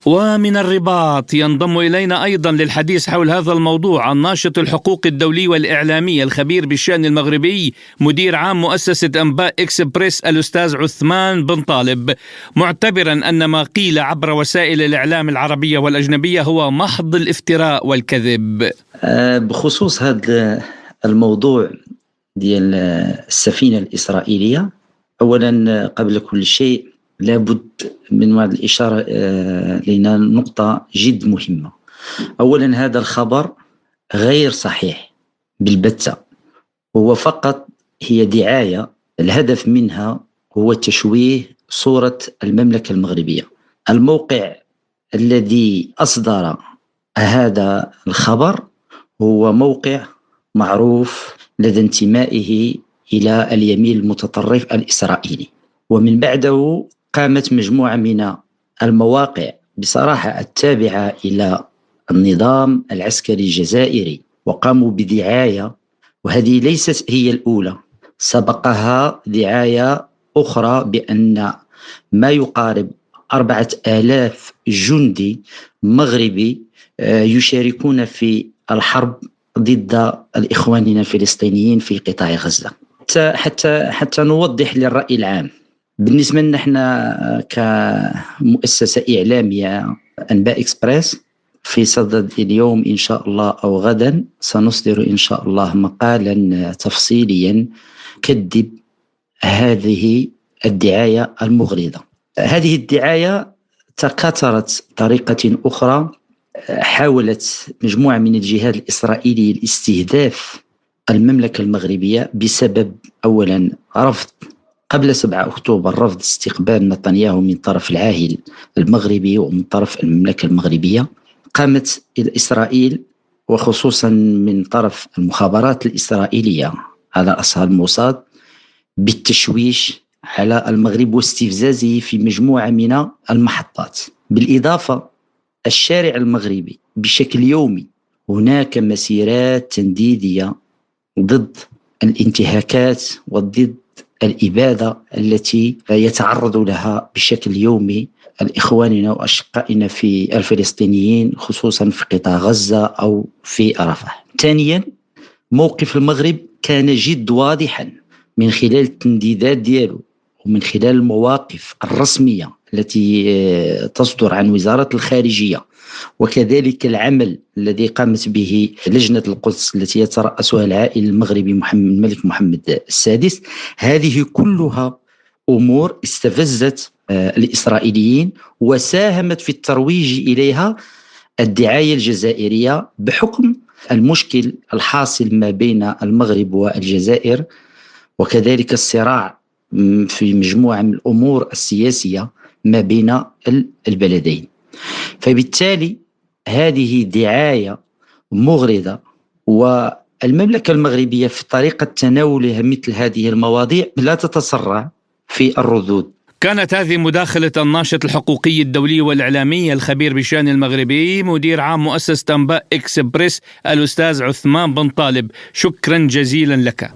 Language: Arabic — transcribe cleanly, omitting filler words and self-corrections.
ومن الرباط ينضم إلينا أيضا للحديث حول هذا الموضوع الناشط الحقوقي الدولي والإعلامي الخبير بالشأن المغربي مدير عام مؤسسة أنباء إكسبريس الأستاذ عثمان بن طالب، معتبرا أن ما قيل عبر وسائل الإعلام العربية والأجنبية هو محض الافتراء والكذب. بخصوص هذا الموضوع ديال السفينة الإسرائيلية، أولا قبل كل شيء لابد من الإشارة لنا نقطة جد مهمة. أولا هذا الخبر غير صحيح بالبتة، هو فقط هي دعاية الهدف منها هو تشويه صورة المملكة المغربية. الموقع الذي أصدر هذا الخبر هو موقع معروف لدى انتمائه إلى اليمين المتطرف الإسرائيلي، ومن بعده قامت مجموعة من المواقع بصراحة التابعة إلى النظام العسكري الجزائري وقاموا بدعاية، وهذه ليست هي الأولى، سبقها دعاية أخرى بأن ما يقارب 4000 جندي مغربي يشاركون في الحرب ضد الإخواننا الفلسطينيين في قطاع غزة. حتى نوضح للرأي العام، بالنسبة لنا احنا كمؤسسة إعلامية أنباء إكسبريس في صدد اليوم إن شاء الله أو غدا سنصدر إن شاء الله مقالا تفصيليا كذب هذه الدعاية المغرضة. هذه الدعاية تكاثرت طريقة أخرى، حاولت مجموعة من الجهات الإسرائيلية الاستهداف المملكة المغربية بسبب أولا رفض قبل 7 أكتوبر رفض استقبال نتنياهو من طرف العاهل المغربي ومن طرف المملكة المغربية. قامت إسرائيل وخصوصا من طرف المخابرات الإسرائيلية على رأسها الموساد بالتشويش على المغرب واستفزازه في مجموعة من المحطات. بالإضافة الشارع المغربي بشكل يومي هناك مسيرات تنديدية ضد الانتهاكات وضد الإبادة التي يتعرض لها بشكل يومي الإخواننا وأشقائنا في الفلسطينيين خصوصا في قطاع غزة أو في رفح. ثانيا موقف المغرب كان جد واضحا من خلال التنديدات دياله ومن خلال المواقف الرسمية التي تصدر عن وزارة الخارجية، وكذلك العمل الذي قامت به لجنة القدس التي يترأسها العائل المغربي الملك محمد السادس. هذه كلها أمور استفزت الإسرائيليين وساهمت في الترويج إليها الدعاية الجزائرية بحكم المشكل الحاصل ما بين المغرب والجزائر، وكذلك الصراع في مجموعة من الأمور السياسية ما بين البلدين. فبالتالي هذه دعاية مغرضة، والمملكة المغربية في طريقة تناولها مثل هذه المواضيع لا تتسرع في الردود. كانت هذه مداخلة الناشط الحقوقي الدولي والإعلامي الخبير بالشأن المغربي مدير عام مؤسسة أنباء إكسبريس الأستاذ عثمان بن طالب، شكرا جزيلا لك.